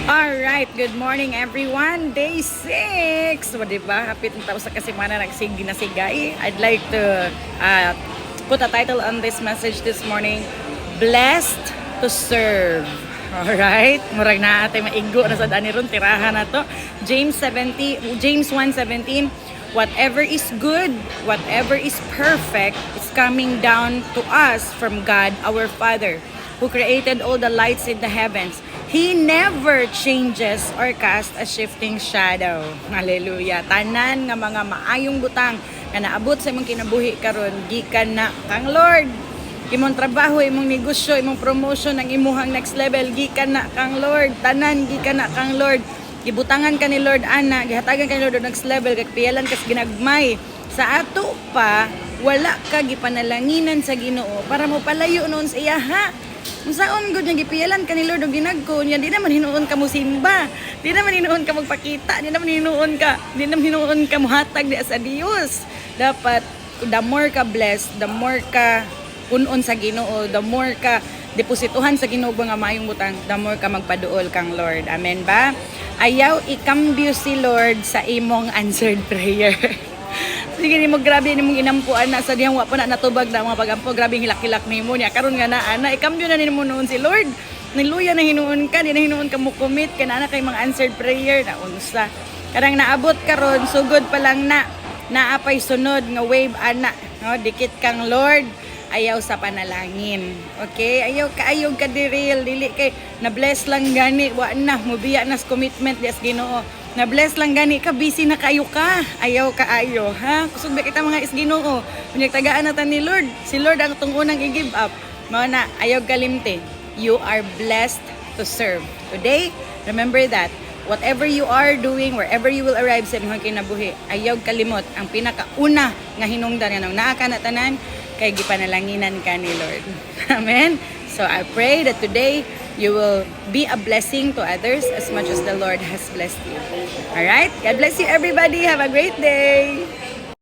Alright, good morning everyone. Day 6. So, diba? Hapit ng tapos sa kasimana nagsigay. I'd like to put a title on this message this morning. Blessed to serve. Alright? Murag na ate maigo na sa dani ron. Tirahan na to. James 1:17. Whatever is good, whatever is perfect, is coming down to us from God our Father, who created all the lights in the heavens. He never changes or cast a shifting shadow. Hallelujah. Tanan nga mga maayong butang nga naabot sa imong kinabuhi karon gikan na kang Lord. Imong trabaho, imong negosyo, imong promotion, ang imuhang next level gikan na kang Lord. Tanan gikan na kang Lord. Gibutangan ka ni Lord ana, gihatagan ka ni Lord next level, kay piyalan kas ginagmay. Sa ato pa wala ka gipanalanginan sa Ginoo para mo palayo noon sa iya ha. Unsaon gud nga gipiyalan ka ni Lord og ginagko niya, di naman hinuon ka mo simba, di naman hinuon ka magpakita, di naman hinuon ka muhatag di sa Dios. Dapat the more ka blessed, the more ka punon sa Ginoo, the more ka deposituhan sa Ginoo nga maayong butang, the more ka magpaduol kang Lord. Amen ba? Ayaw ikambyo si Lord sa imong answered prayer. Sige ni mo, grabe ni mong inampuan na sa diyang wa pa na natubag na mga pagampo, grabe hilak-hilak nimo niya karon nga na ikambyo na nimo noon si Lord. Niluya na hinuon ka, di na hinuon ka mo commit ka na kay mga answered prayer na unsa. Karang naabot karon sugod pa lang na naapay sunod nga wave ana, no, dikit kang Lord. Ayaw sa panalangin. Okay? Ayaw ka diril, dili kay na bless lang gani, wa na mobiya na sa commitment des Ginoo. Na bless lang gani ka, busy na kayo ka. Ayaw ka ayo, ha? Kusog ba kita mga Ginoo. Unyag tagaan na ta ni Lord. Si Lord ang tong unang i-give up. Mao na ayaw kalimte. You are blessed to serve. Today, remember that whatever you are doing, wherever you will arrive sa imong kinabuhi, ayaw kalimot ang pinakauna nga hinungdan nga nang naa ka na tanan kay gipanalanginan ka ni Lord. Amen. So I pray that today you will be a blessing to others as much as the Lord has blessed you. All right? God bless you everybody. Have a great day.